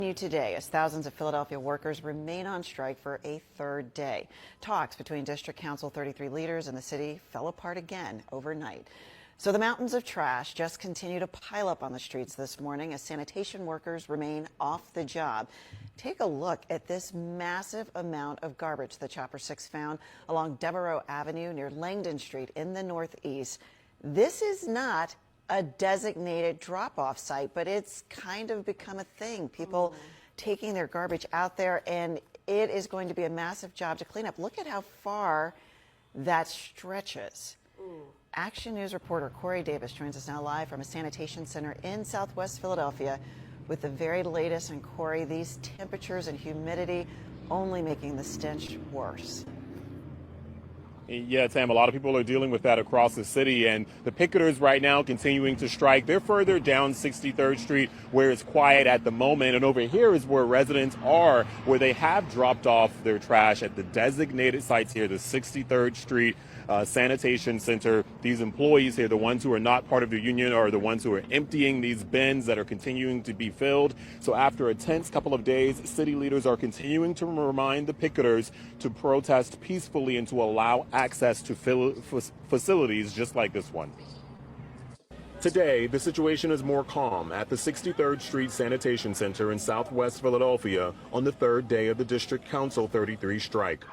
Today, as thousands of Philadelphia workers remain on strike for a third day. Talks between District Council 33 leaders and the city fell apart again overnight. So the mountains of trash just continue to pile up on the streets this morning as sanitation workers remain off the job. Take a look at this massive amount of garbage the Chopper 6 found along Devereaux Avenue near Langdon Street in the Northeast. This is not a designated drop-off site, but it's kind of become a thing. People taking their garbage out there, and it is going to be a massive job to clean up. Look at how far that stretches. Action News reporter Corey Davis joins us now live from a sanitation center in Southwest Philadelphia with the very latest. And Corey, these temperatures and humidity only making the stench worse. Yeah, Tam, a lot of people are dealing with that across the city, and the picketers right now continuing to strike. They're further down 63rd Street where it's quiet at the moment, and over here is where residents are, where they have dropped off their trash at the designated sites here, the 63rd Street Sanitation Center. These employees here, the ones who are not part of the union, are the ones who are emptying these bins that are continuing to be filled. So after a tense couple of days, city leaders are continuing to remind the picketers to protest peacefully and to allow access to facilities just like this one. Today, the situation is more calm at the 63rd Street Sanitation Center in Southwest Philadelphia on the third day of the District Council 33 strike.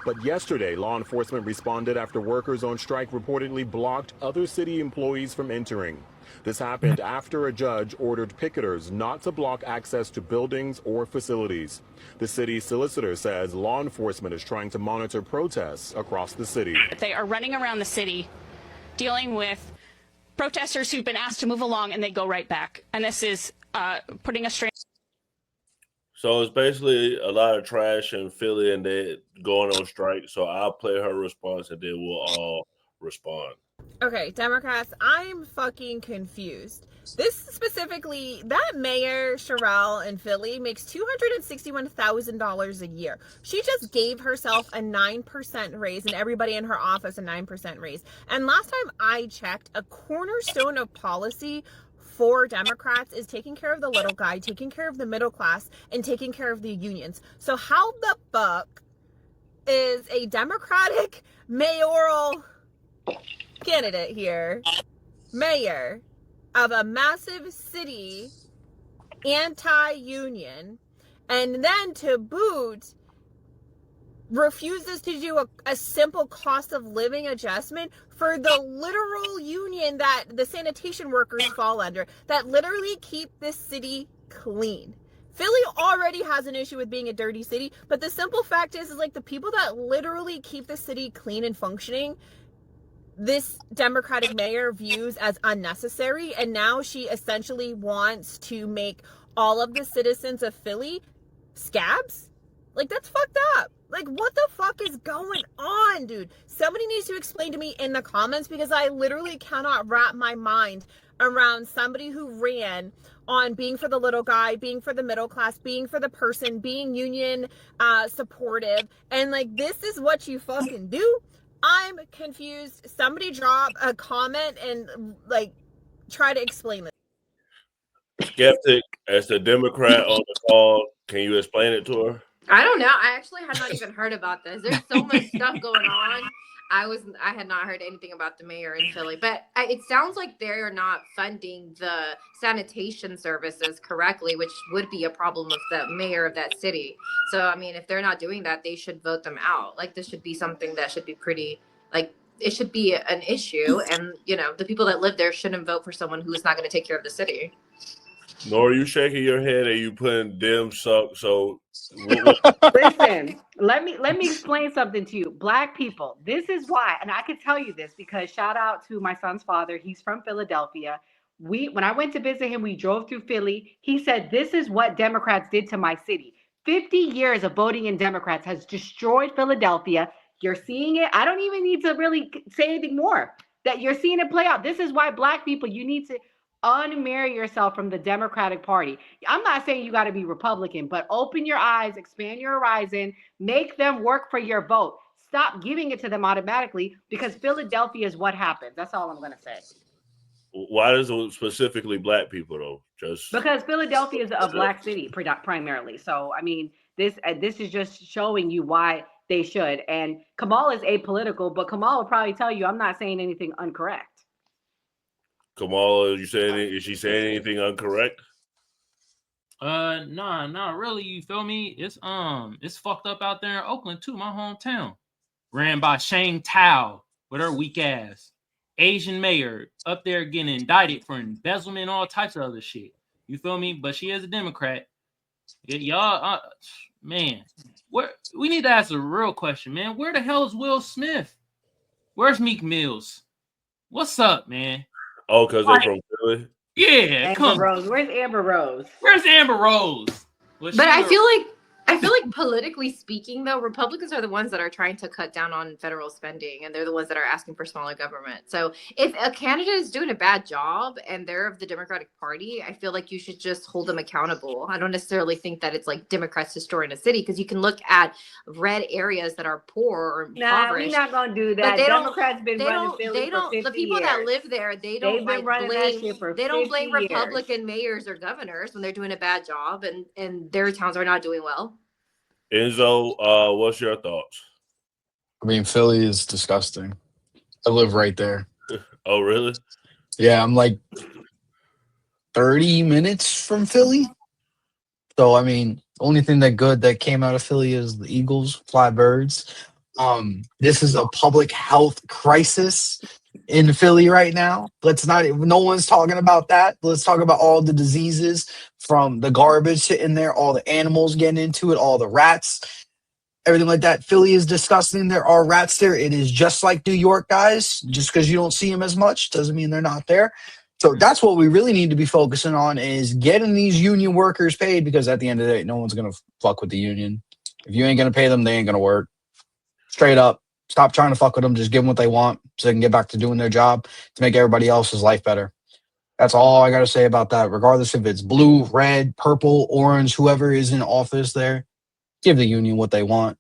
But yesterday, law enforcement responded after workers on strike reportedly blocked other city employees from entering. This happened after a judge ordered picketers not to block access to buildings or facilities. The city solicitor says law enforcement is trying to monitor protests across the city. They are running around the city dealing with protesters who've been asked to move along, and they go right back. And this is putting a strain. So it's basically a lot of trash in Philly, and they're going on strike. So I'll play her response, and then we'll all respond. Okay, Democrats, I'm fucking confused. This specifically, that mayor, Sherelle in Philly, makes $261,000 a year. She just gave herself a 9% raise and everybody in her office a 9% raise. And last time I checked, a cornerstone of policy for Democrats is taking care of the little guy, taking care of the middle class, and taking care of the unions. So how the fuck is a Democratic mayoral candidate here, mayor of a massive city, anti-union, and then to boot refuses to do a simple cost of living adjustment for the literal union that the sanitation workers fall under, that literally keep this city clean. Philly already has an issue with being a dirty city, but the simple fact is like the people that literally keep the city clean and functioning, this Democratic mayor views as unnecessary, and now she essentially wants to make all of the citizens of Philly scabs? Like, that's fucked up. Like, what the fuck is going on, dude? Somebody needs to explain to me in the comments, because I literally cannot wrap my mind around somebody who ran on being for the little guy, being for the middle class, being for the person, being union supportive, and like, this is what you fucking do? I'm confused. Somebody drop a comment and like try to explain this. Skeptic, as the Democrat on the call, can you explain it to her? I don't know. I actually had not even heard about this. There's so much stuff going on. I had not heard anything about the mayor in Philly, but it sounds like they're not funding the sanitation services correctly, which would be a problem with the mayor of that city. So, I mean, if they're not doing that, they should vote them out. Like, this should be something that should be pretty, like, it should be an issue. And, you know, the people that live there shouldn't vote for someone who is not going to take care of the city. Nor are you shaking your head and you putting them suck. So listen, let me explain something to you. Black people, this is why, and I can tell you this because shout out to my son's father. He's from Philadelphia. When I went to visit him, we drove through Philly. He said, this is what Democrats did to my city. 50 years of voting in Democrats has destroyed Philadelphia. You're seeing it. I don't even need to really say anything more. That you're seeing it play out. This is why Black people, you need to unmarry yourself from the Democratic Party. I'm not saying you got to be Republican, but open your eyes, expand your horizon, make them work for your vote. Stop giving it to them automatically, because Philadelphia is what happens. That's all I'm going to say. Why does it specifically black people though? Just Because Philadelphia is a black city primarily. So I mean, this is just showing you why they should. And Kamal is apolitical, but Kamal will probably tell you I'm not saying anything incorrect. Kamala, is she saying anything incorrect? Nah, not really. You feel me? It's fucked up out there in Oakland too, my hometown. Ran by Shane Tao with her weak ass. Asian mayor up there getting indicted for embezzlement, all types of other shit. You feel me? But she is a Democrat. Y'all, man, we need to ask a real question, man. Where the hell is Will Smith? Where's Meek Mills? What's up, man? Oh, because they're from Philly? Yeah, Amber Rose. Where's Amber Rose? Where's Amber Rose? But I feel like politically speaking, though, Republicans are the ones that are trying to cut down on federal spending, and they're the ones that are asking for smaller government. So if a candidate is doing a bad job and they're of the Democratic Party, I feel like you should just hold them accountable. I don't necessarily think that it's like Democrats destroying a city, because you can look at red areas that are poor or impoverished. We're not gonna do that. Democrats been running Philly for 50 the people years. that live there, they don't blame Republican mayors or governors when they're doing a bad job and their towns are not doing well. Enzo, what's your thoughts? I mean, Philly is disgusting. I live right there. Oh, really? Yeah, I'm like 30 minutes from Philly. So, I mean, the only thing that came out of Philly is the Eagles, fly birds. This is a public health crisis in Philly right now. No one's talking about that. Let's talk about all the diseases from the garbage sitting there, all the animals getting into it, all the rats, everything like that. Philly is disgusting. There are rats there. It is just like New York, guys. Just because you don't see them as much doesn't mean they're not there. So that's what we really need to be focusing on, is getting these union workers paid, because at the end of the day, no one's going to fuck with the union. If you ain't going to pay them, they ain't going to work. Straight up. Stop trying to fuck with them. Just give them what they want so they can get back to doing their job to make everybody else's life better. That's all I got to say about that. Regardless if it's blue, red, purple, orange, whoever is in office there, give the union what they want.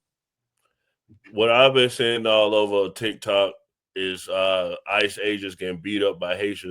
What I've been seeing all over TikTok is ICE agents getting beat up by Haitians